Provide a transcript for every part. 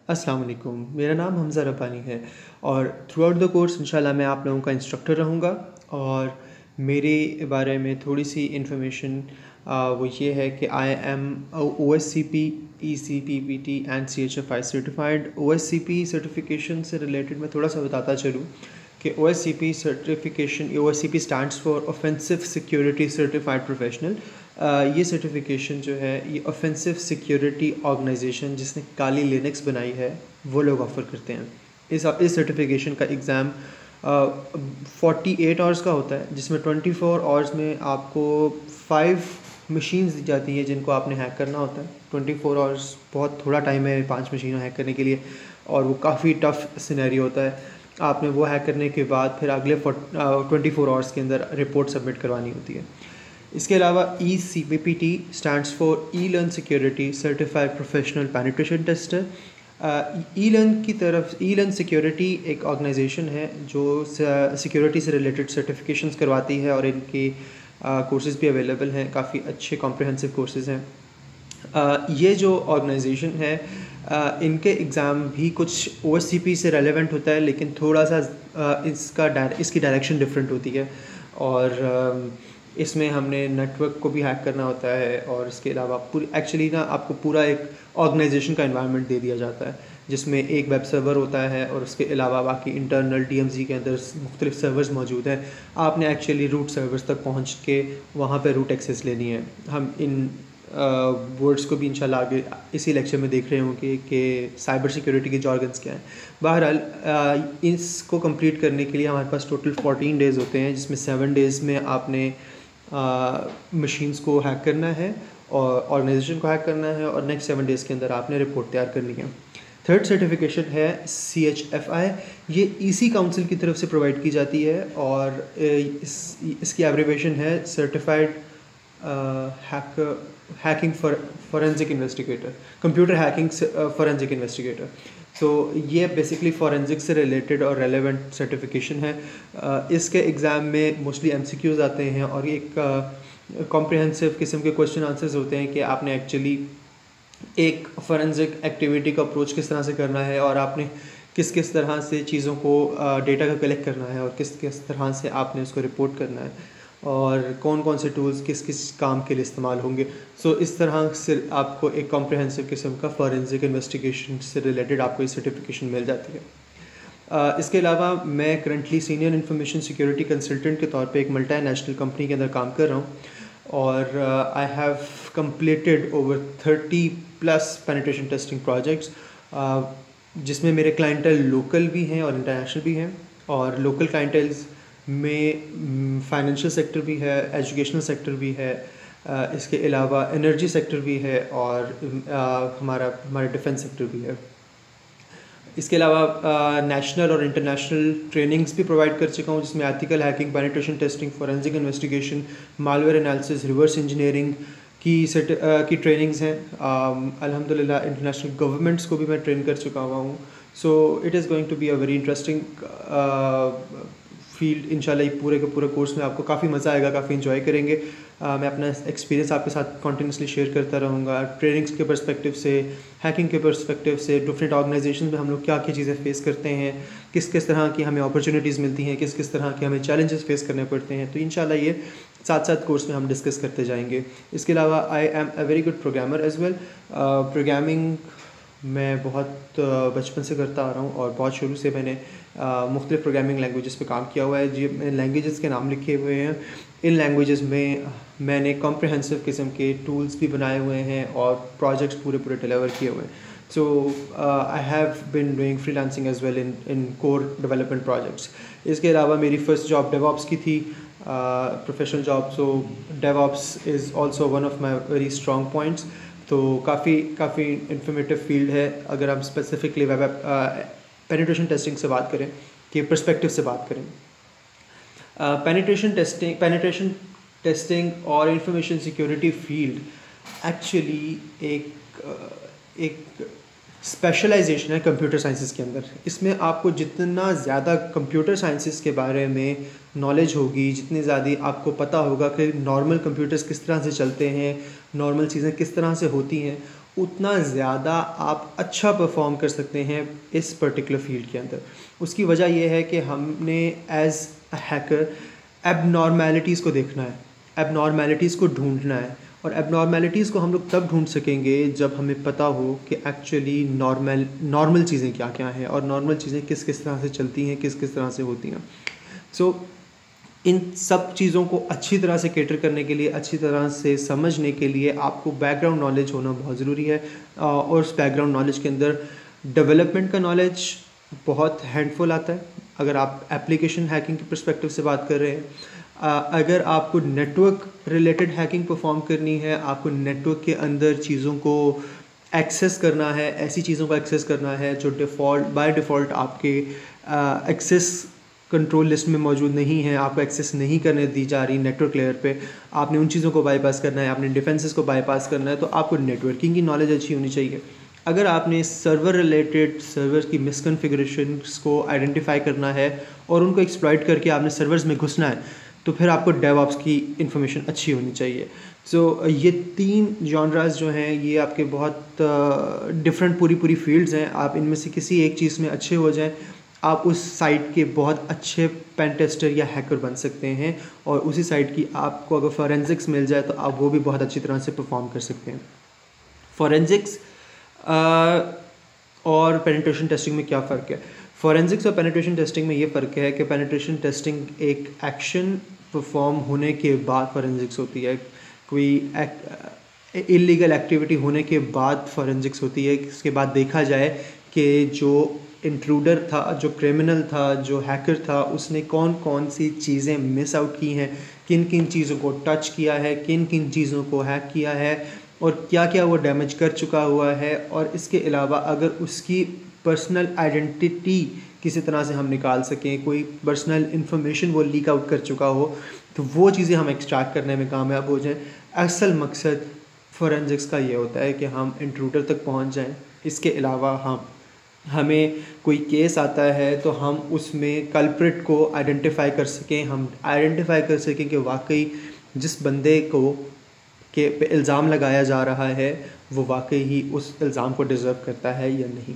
अस्सलाम वालेकुम। मेरा नाम हमज़ा रब्बानी है और थ्रू आउट द कोर्स इंशाल्लाह मैं आप लोगों का इंस्ट्रक्टर रहूँगा। और मेरे बारे में थोड़ी सी इन्फॉर्मेशन वो ये है कि I am OSCP ECPPT and CHFI certified. OSCP certification से रिलेटेड मैं थोड़ा सा बताता चलूँ कि OSCP certification, OSCP stands for offensive security certified professional. ये सर्टिफिकेशन जो है ये ऑफेंसिव सिक्योरिटी ऑर्गेनाइजेशन जिसने काली लिनक्स बनाई है वो लोग ऑफ़र करते हैं। इस सर्टिफिकेशन का एग्ज़ाम 48 आवर्स का होता है, जिसमें 24 आवर्स में आपको 5 मशीन्स दी जाती हैं जिनको आपने हैक करना होता है। 24 आवर्स बहुत थोड़ा टाइम है 5 मशीनों हैक करने के लिए, और वो काफ़ी टफ सिनेरियो होता है। आपने वो हैक करने के बाद फिर अगले 24 आवर्स के अंदर रिपोर्ट सबमिट करवानी होती है। इसके अलावा ECPPT stands for E-Learn security certified professional penetration tester. E-Learn security एक ऑर्गेनाइजेशन है जो सिक्योरिटी से रिलेटेड सर्टिफिकेशंस करवाती है, और इनके कोर्सेज़ भी अवेलेबल हैं, काफ़ी अच्छे कॉम्प्रिहेंसिव कोर्सेज़ हैं। ये जो ऑर्गेनाइजेशन है इनके एग्ज़ाम भी कुछ OSCP से रेलेवेंट होता है, लेकिन थोड़ा सा इसकी डायरेक्शन डिफरेंट होती है। और इसमें हमने नेटवर्क को भी हैक करना होता है, और इसके अलावा एक्चुअली आपको पूरा एक ऑर्गेनाइजेशन का एनवायरनमेंट दे दिया जाता है, जिसमें एक वेब सर्वर होता है और उसके अलावा बाकी इंटरनल DMZ के अंदर मुख्तलिफ सर्वर्स मौजूद हैं। आपने एक्चुअली रूट सर्वर्स तक पहुंच के वहाँ पर रूट एक्सेस लेनी है। हम इन वर्ड्स को भी इंशाल्लाह आगे इसी लेक्चर में देख रहे होंगे कि साइबर सिक्योरिटी के जॉर्गन्स क्या हैं। बहरहाल इसको कंप्लीट करने के लिए हमारे पास टोटल 14 डेज़ होते हैं, जिसमें 7 डेज़ में आपने मशीन्स को हैक करना है और ऑर्गेनाइजेशन को हैक करना है, और नेक्स्ट 7 डेज़ के अंदर आपने रिपोर्ट तैयार करनी है। थर्ड सर्टिफिकेशन है CHFI। ये EC काउंसिल की तरफ से प्रोवाइड की जाती है, और इसकी एब्रिविएशन है certified hacking forensic investigator, computer hacking forensic investigator. तो ये बेसिकली फॉरेंसिक से रिलेटेड और रेलेवेंट सर्टिफिकेशन है। इसके एग्ज़ाम में मोस्टली MCQs आते हैं, और एक कॉम्प्रिहेंसिव किस्म के क्वेश्चन आंसर्स होते हैं कि आपने एक्चुअली एक फॉरेंसिक एक्टिविटी का अप्रोच किस तरह से करना है, और आपने किस किस तरह से चीज़ों को डेटा का कलेक्ट करना है, और किस किस तरह से आपने उसको रिपोर्ट करना है, और कौन कौन से टूल्स किस किस काम के लिए इस्तेमाल होंगे। सो इस तरह से आपको एक कॉम्प्रिहेंसिव किस्म का फॉरेंसिक इन्वेस्टिगेशन से रिलेटेड आपको ये सर्टिफिकेशन मिल जाती है। इसके अलावा मैं currently senior information security consultant के तौर पे एक मल्टीनेशनल कंपनी के अंदर काम कर रहा हूँ, और I have completed over 30+ penetration testing projects, जिसमें मेरे क्लाइंटल लोकल भी हैं और इंटरनेशनल भी हैं। और लोकल क्लाइंटल्स में फाइनेंशियल सेक्टर भी है, एजुकेशनल सेक्टर भी है, इसके अलावा एनर्जी सेक्टर भी है, और हमारा डिफेंस सेक्टर भी है। इसके अलावा नेशनल और इंटरनेशनल ट्रेनिंग्स भी प्रोवाइड कर चुका हूँ, जिसमें ethical hacking, penetration testing, forensic investigation, malware analysis, reverse engineering की ट्रेनिंग्स हैं। अल्हम्दुलिल्लाह इंटरनेशनल गवर्नमेंट्स को भी मैं ट्रेन कर चुका हुआ हूँ। So it is going to be a very interesting field. इंशाल्लाह ये पूरे के पूरे कोर्स में आपको काफ़ी मज़ा आएगा, काफ़ी इन्जॉय करेंगे। मैं अपना एक्सपीरियंस आपके साथ कॉन्टिन्यूसली शेयर करता रहूँगा, ट्रेनिंग्स के पर्सपेक्टिव से, हैकिंग के पर्सपेक्टिव से, डिफरेंट ऑर्गेनाइजेशन में हम लोग क्या क्या चीज़ें फेस करते हैं, किस किस तरह की हमें अपॉर्चुनिटीज़ मिलती हैं, किस किस तरह के हमें चैलेंजेस फेस करने पड़ते हैं। तो इंशाल्लाह ये साथ साथ कोर्स में हम डिस्कस करते जाएंगे। इसके अलावा I am a very good programmer as well. Programming मैं बहुत बचपन से करता आ रहा हूँ, और बहुत शुरू से मैंने मुख्तलिफ प्रोग्रामिंग लैंग्वेजेस पे काम किया हुआ है। जी, लैंग्वेजेस के नाम लिखे हुए हैं। इन लैंग्वेजेस में मैंने कॉम्प्रिहेंसिव किस्म के टूल्स भी बनाए हुए हैं, और प्रोजेक्ट्स पूरे डिलीवर किए हुए हैं। So I have been doing freelancing as well in core development projects. इसके अलावा मेरी फ़र्स्ट जॉब डेवऑप्स की थी, professional job. So DevOps is also one of my very strong points. तो काफ़ी इंफॉर्मेटिव फील्ड है। अगर हम स्पेसिफिकली वेब पेनिट्रेशन टेस्टिंग से बात करें, कि पर्सपेक्टिव से बात करें, पेनिट्रेशन टेस्टिंग और इंफॉर्मेशन सिक्योरिटी फील्ड एक्चुअली एक स्पेशलाइजेशन है कंप्यूटर साइंसेस के अंदर। इसमें आपको जितना ज़्यादा कंप्यूटर साइंसेस के बारे में नॉलेज होगी, जितनी ज़्यादा आपको पता होगा कि नॉर्मल कंप्यूटर्स किस तरह से चलते हैं, नॉर्मल चीज़ें किस तरह से होती हैं, उतना ज़्यादा आप अच्छा परफॉर्म कर सकते हैं इस पर्टिकुलर फील्ड के अंदर। उसकी वजह यह है कि हमने एज़ अ हैकर एबनॉर्मेलिटीज़ को देखना है, एबनॉर्मेलिटीज़ को ढूंढना है, और एबनॉर्मेलिटीज़ को हम लोग तब ढूंढ सकेंगे जब हमें पता हो कि एक्चुअली नॉर्मल चीज़ें क्या क्या हैं और नॉर्मल चीज़ें किस किस तरह से चलती हैं, किस किस तरह से होती हैं। सो इन सब चीज़ों को अच्छी तरह से कैटर करने के लिए, अच्छी तरह से समझने के लिए आपको बैकग्राउंड नॉलेज होना बहुत ज़रूरी है। और उस बैकग्राउंड नॉलेज के अंदर डेवलपमेंट का नॉलेज बहुत हैंडफुल आता है अगर आप एप्लीकेशन हैकिंग के पर्सपेक्टिव से बात कर रहे हैं। अगर आपको नेटवर्क रिलेटेड हैकिंग परफॉर्म करनी है, आपको नेटवर्क के अंदर चीज़ों को एक्सेस करना है, ऐसी चीज़ों को एक्सेस करना है जो बाय डिफ़ॉल्ट आपके एक्सेस कंट्रोल लिस्ट में मौजूद नहीं है, आपको एक्सेस नहीं करने दी जा रही नेटवर्क लेयर पे, आपने उन चीज़ों को बाईपास करना है, आपने डिफेंसेस को बाईपास करना है, तो आपको नेटवर्किंग की नॉलेज अच्छी होनी चाहिए। अगर आपने सर्वर रिलेटेड सर्वर की मिसकॉन्फ़िगरेशंस को आइडेंटिफाई करना है और उनको एक्सप्लॉइट करके आपने सर्वर्स में घुसना है, तो फिर आपको डेवऑप्स की इन्फॉर्मेशन अच्छी होनी चाहिए। सो ये 3 जॉनरास जो हैं ये आपके बहुत डिफरेंट पूरी फील्ड्स हैं। आप इनमें से किसी एक चीज़ में अच्छे हो जाएं, आप उस साइट के बहुत अच्छे पेन टेस्टर या हैकर बन सकते हैं, और उसी साइट की आपको अगर फॉरेंसिक्स मिल जाए तो आप वो भी बहुत अच्छी तरह से परफॉर्म कर सकते हैं। फॉरेंसिक्स और पेनिट्रेशन टेस्टिंग में क्या फ़र्क है? फॉरेंसिक्स और पेनिट्रेशन टेस्टिंग में ये फ़र्क है कि पेनिट्रेशन टेस्टिंग एक एक्शन परफॉर्म होने के बाद फॉरेंसिक्स होती है, कोई इलीगल एक्टिविटी होने के बाद फॉरेंसिक्स होती है। इसके बाद देखा जाए कि जो इंट्रूडर था, जो क्रिमिनल था, जो हैकर था, उसने कौन कौन सी चीज़ें मिस आउट की हैं, किन किन चीज़ों को टच किया है, किन किन चीज़ों को हैक किया है, और क्या क्या वो डैमेज कर चुका हुआ है। और इसके अलावा अगर उसकी पर्सनल आइडेंटिटी किसी तरह से हम निकाल सकें, कोई पर्सनल इन्फॉर्मेशन वो लीक आउट कर चुका हो, तो वो चीज़ें हम एक्सट्रैक्ट करने में कामयाब हो जाएं। असल मकसद फोरेंसिक्स का ये होता है कि हम इंट्रूडर तक पहुंच जाएं। इसके अलावा हमें कोई केस आता है तो हम उसमें कल्प्रिट को आइडेंटिफाई कर सकें, हम आइडेंटिफाई कर सकें कि वाकई जिस बंदे को के पे इल्ज़ाम लगाया जा रहा है वो वाकई ही उस इल्ज़ाम को डिज़र्व करता है या नहीं।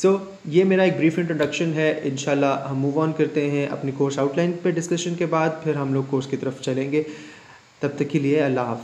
सो ये मेरा एक ब्रीफ इंट्रोडक्शन है। इंशाल्लाह हम मूव ऑन करते हैं अपनी कोर्स आउटलाइन पे डिस्कशन के बाद, फिर हम लोग कोर्स की तरफ चलेंगे। तब तक के लिए अल्लाह हाफ़िज़।